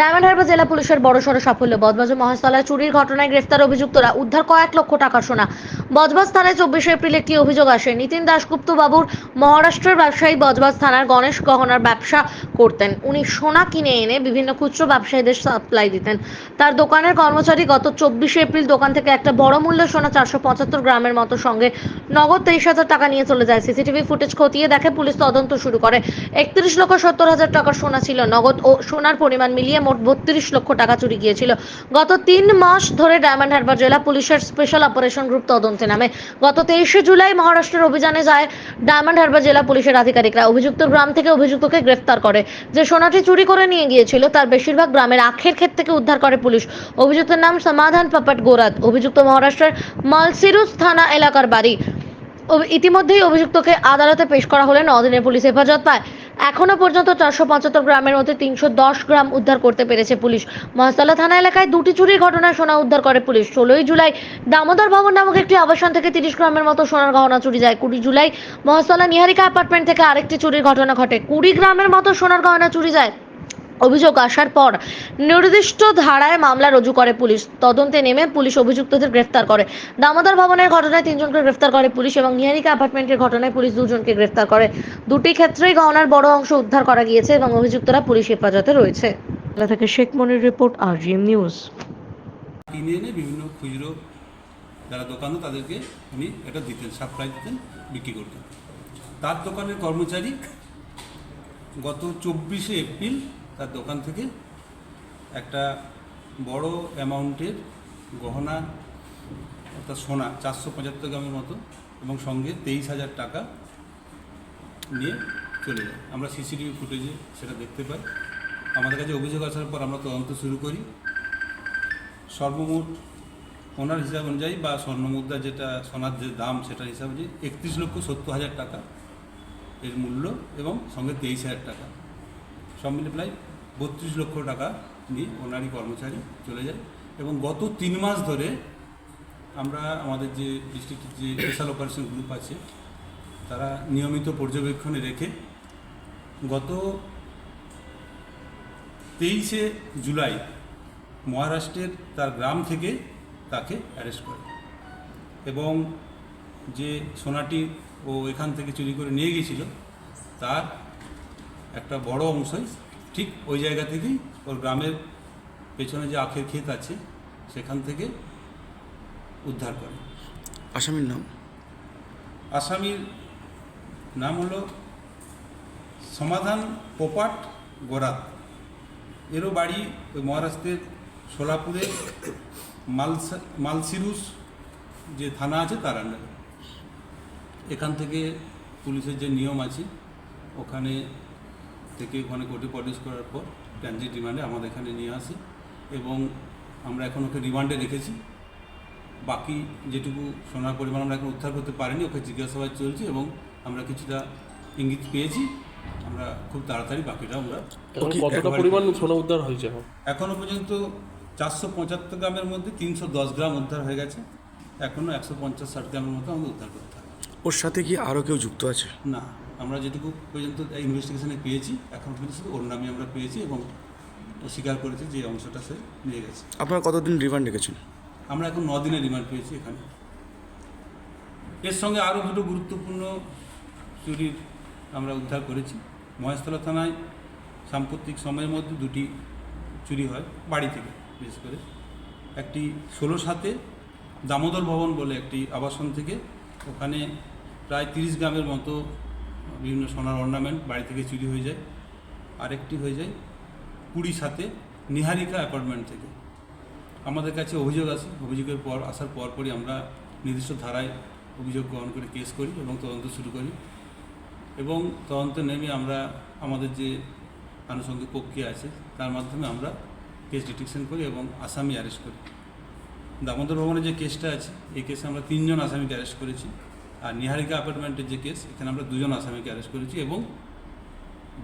Diamond Harbour জেলা পুলিশের বড়সড় সাফল্য। বজবজে মহেশতলায় চুরির ঘটনায় গ্রেফতার অভিযুক্তরা, উদ্ধার কয়েক লক্ষ টাকার সোনা। বজবজ থানায় 24 এপ্রিল একটি অভিযোগ আসে। নিতিন দাশগুপ্ত বাবুর মহারাষ্ট্রের ব্যবসায়ী বজবজ থানার গণেশ গহনার ব্যবসা করতেন। উনি সোনা কিনে এনে বিভিন্ন খুচরো ব্যবসায়ীদের সাপ্লাই দিতেন। তার দোকানের কর্মচারী গত 24 এপ্রিল দোকান থেকে একটা বড় মূল্যের সোনা 475 গ্রামের মতো সঙ্গে নগদ 23,000 টাকা নিয়ে চলে যায়। সিসিটিভি ফুটেজ খতিয়ে দেখে পুলিশ তদন্ত শুরু করে। 31,70,000 টাকার সোনা ছিল। নগদ ও সোনার পরিমাণ মিলিয়ে মোট 32 লক্ষ টাকা চুরি গিয়েছিল। গত 3 মাস ধরে ডায়মন্ড হারবার জেলা পুলিশের স্পেশাল অপারেশন গ্রুপ তদন্তে নামে। গত 23 জুলাই মহারাষ্ট্রের অভিযানে যায় ডায়মন্ড হারবার জেলা পুলিশের আধিকারিকরা। অভিযুক্ত গ্রাম থেকে অভিযুক্তকে গ্রেফতার করে। যে সোনাটি চুরি করে নিয়ে গিয়েছিল তার বেশিরভাগ গ্রামের আখের ক্ষেত থেকে উদ্ধার করে পুলিশ। অভিযুক্তের নাম সমাধান পাপাট গোরাত। অভিযুক্ত মহারাষ্ট্রের মালসিরুস থানা এলাকার বাড়ি। ইতিমধ্যেই অভিযুক্তকে আদালতে পেশ করা হলে 9 দিনের পুলিশ হেফাজত পায়। এখনো পর্যন্ত 475 গ্রামের মধ্যে 310 গ্রাম উদ্ধার করতে পেরেছে পুলিশ। মহেশতলা থানা এলাকায় দুটি চুরির ঘটনায় সোনা উদ্ধার করে পুলিশ। 16 জুলাই দামোদর ভবন নামক একটি আবাসন থেকে 30 গ্রামের মতো সোনার গহনা চুরি যায়। 20 জুলাই মহেশতলা নিহারিকা অ্যাপার্টমেন্ট থেকে আরেকটি চুরির ঘটনা ঘটে। 20 গ্রামের মতো সোনার গহনা চুরি যায়। অভিযোগ আসার পর নির্দিষ্ট ধারায় মামলা রুজু করে পুলিশ। তদন্তে নেমে পুলিশ অভিযুক্তদের গ্রেফতার করে। দামোদর ভবনের ঘটনায় 3 জনকে গ্রেফতার করে পুলিশ এবং নিহারিকা অ্যাপার্টমেন্টের ঘটনায় পুলিশ 2 জনকে গ্রেফতার করে। দুটি ক্ষেত্রেই গহনার বড় অংশ উদ্ধার করা গিয়েছে এবং অভিযুক্তরা পুলিশ হেফাজতে রয়েছে। জেলা থেকে শেখ মনির রিপোর্ট, RGM নিউজ। কিনে এনে বিভিন্ন খুচরো যারা দোকানদার তাদেরকে উনি এটা দিতেন, সাপ্লাই দিতেন, বিক্রি করতেন। তার দোকানের কর্মচারী গত 24 এপ্রিল তার দোকান থেকে একটা বড় অ্যামাউন্টের গহনা অর্থাৎ সোনা 475 গ্রামের মতো এবং সঙ্গে 23,000 টাকা নিয়ে চলে যায়। আমরা সিসিটিভি ফুটেজে সেটা দেখতে পাই। আমাদের কাছে অভিযোগ আসার পর আমরা তদন্ত শুরু করি। সর্বমোট ওনার হিসাব অনুযায়ী বা স্বর্ণমুদ্রা যেটা সোনার যে দাম সেটার হিসাব অনুযায়ী 31,70,000 টাকা এর মূল্য এবং সঙ্গে 23,000 টাকা, সব মিলে প্রায় 32 লক্ষ টাকা নিয়ে ওনারই কর্মচারী চলে যায়। এবং গত 3 মাস ধরে আমরা আমাদের যে ডিস্ট্রিক্টের যে স্পেশাল অপারেশন গ্রুপ আছে তারা নিয়মিত পর্যবেক্ষণে রেখে গত 23 জুলাই মহারাষ্ট্রের তার গ্রাম থেকে তাকে অ্যারেস্ট করে এবং যে সোনাটি ও এখান থেকে চুরি করে নিয়ে গিয়েছিল তার একটা বড় অংশই ঠিক ওই জায়গা থেকেই ওর গ্রামের পেছনে যে আখের ক্ষেত আছে সেখান থেকে উদ্ধার করে। আসামির নাম? আসামির নাম হলো সমাধান পোপাট গোরাত। এরও বাড়ি ওই মহারাষ্ট্রের সোলাপুরের মালসিরুস যে থানা আছে তার আন্ডারে। এখান থেকে পুলিশের যে নিয়ম আছে ওখানে কোর্টে প্রডিউস করার পর ট্রানজিট রিমান্ডে আমাদের এখানে নিয়ে আসে এবং আমরা এখন ওকে রিমান্ডে রেখেছি। বাকি যেটুকু সোনার পরিমাণ আমরা এখন উদ্ধার করতে পারিনি, ওকে জিজ্ঞাসাবাদ চলছে এবং আমরা কিছুটা ইঙ্গিত পেয়েছি। আমরা খুব তাড়াতাড়ি বাকিটা আমরা কতটা পরিমাণ সোনা উদ্ধার হয়েছে? এখনও পর্যন্ত 475 গ্রামের মধ্যে 310 গ্রাম উদ্ধার হয়ে গেছে। এখনও 150-60 গ্রামের মতো আমাদের উদ্ধার করতে হবে। ওর সাথে কি আরও কেউ যুক্ত আছে? না, আমরা যেটুকু পর্যন্ত ইনভেস্টিগেশনে পেয়েছি এখন পর্যন্ত শুধু ওর নামে আমরা পেয়েছি এবং ও স্বীকার করেছে যে অংশটা সে নিয়ে গেছে। আপনারা কতদিন রিমান্ড রেখেছেন? আমরা এখন 9 দিনের রিমান্ড পেয়েছি এখানে। এর সঙ্গে আরও দুটো গুরুত্বপূর্ণ চুরির আমরা উদ্ধার করেছি। মহেশতলা থানায় সাম্প্রতিক সময়ের মধ্যে দুটি চুরি হয় বাড়ি থেকে, বিশেষ করে একটি 16/7 দামোদর ভবন বলে একটি আবাসন থেকে, ওখানে প্রায় 30 গ্রামের মতো বিভিন্ন সোনার অর্নামেন্ট বাড়ি থেকে চুরি হয়ে যায়। আরেকটি হয়ে যায় 20/7 নিহারিকা অ্যাপার্টমেন্ট থেকে। আমাদের কাছে অভিযোগ আসে, অভিযোগের পর আসার পরপরই আমরা নির্দিষ্ট ধারায় অভিযোগ গ্রহণ করে কেস করি এবং তদন্ত শুরু করি এবং তদন্তে নেমে আমরা আমাদের যে আনুষঙ্গিক প্রক্রিয়া আছে তার মাধ্যমে আমরা কেস ডিটেকশন করি এবং আসামি অ্যারেস্ট করি। দামোদর ভবনের যে কেসটা আছে এই কেসে আমরা 3 জন আসামিকে অ্যারেস্ট করেছি, আর নিহারিকা অ্যাপার্টমেন্টের যে কেস এখানে আমরা 2 জন আসামিকে অ্যারেস্ট করেছি এবং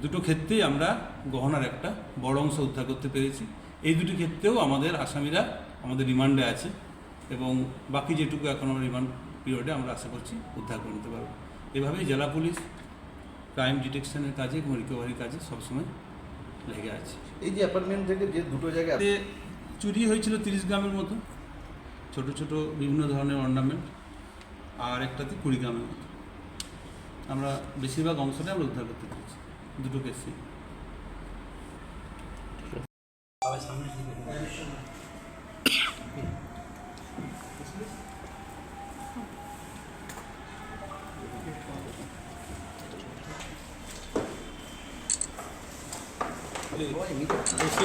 দুটো ক্ষেত্রেই আমরা গহনার একটা বড় অংশ উদ্ধার করতে পেরেছি। এই দুটি ক্ষেত্রেও আমাদের আসামিরা আমাদের রিমান্ডে আছে এবং বাকি যেটুকু এখন আমরা রিমান্ড পিরিয়ডে আমরা আশা করছি উদ্ধার করে নিতে পারবো। এভাবেই জেলা পুলিশ ক্রাইম ডিটেকশনের কাজে এবং রিকভারির কাজে সবসময় লেগে আছে। এই যে অ্যাপার্টমেন্ট থেকে যে দুটো জায়গায় এতে চুরি হয়েছিল 30 গ্রামের মতো, ছোট ছোট বিভিন্ন ধরনের অর্নামেন্ট, আর একটাতে 20 গ্রামের মতো। আমরা বেশিরভাগ অংশটা আমরা উদ্ধার করতে পেরেছি দুটো কেসে।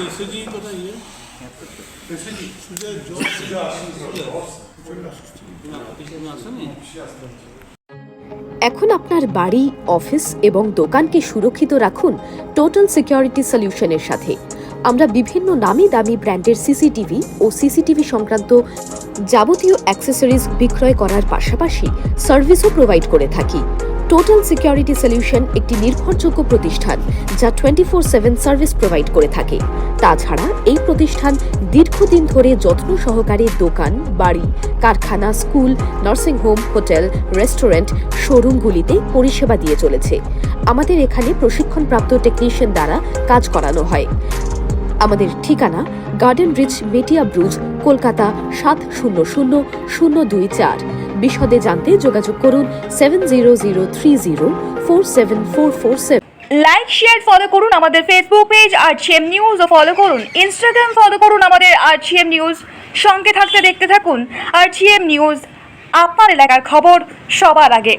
एसएजी कोथा ये एसएजी सुजय जॉब আসেনি। এখন আপনার বাড়ি, অফিস এবং দোকানকে সুরক্ষিত রাখুন টোটাল সিকিউরিটি সলিউশনের সাথে। আমরা বিভিন্ন নামি দামি ব্র্যান্ডের সিসিটিভি ও সিসিটিভি সংক্রান্ত যাবতীয় অ্যাক্সেসরিজ বিক্রয় করার পাশাপাশি সার্ভিসও প্রোভাইড করে থাকি। টোটাল সিকিউরিটি সলিউশন একটি নির্ভরযোগ্য প্রতিষ্ঠান যা 24/7 সার্ভিস প্রোভাইড করে থাকে। তাছাড়া এই প্রতিষ্ঠান দীর্ঘদিন ধরে যত্ন সহকারে দোকান, বাড়ি, কারখানা, স্কুল, নার্সিংহোম, হোটেল, রেস্টুরেন্ট, শোরুমগুলিতে পরিষেবা দিয়ে চলেছে। আমাদের এখানে প্রশিক্ষণপ্রাপ্ত টেকনিশিয়ান দ্বারা কাজ করানো হয়। আমাদের ঠিকানা গার্ডেন রিচ, মেটিয়া ব্রুজ, কলকাতা 700024। বিশদে জানতে যোগাযোগ করুন 7003047447। লাইক, শেয়ার, ফলো করুন আমাদের ফেসবুক পেজ আরজিএম নিউজ ও ফলো করুন ইনস্টাগ্রাম, ফলো করুন আমাদের আরজিএম নিউজ। সঙ্গে থাকতে দেখতে থাকুন আরজিএম নিউজ, আপনার এলাকার খবর সবার আগে।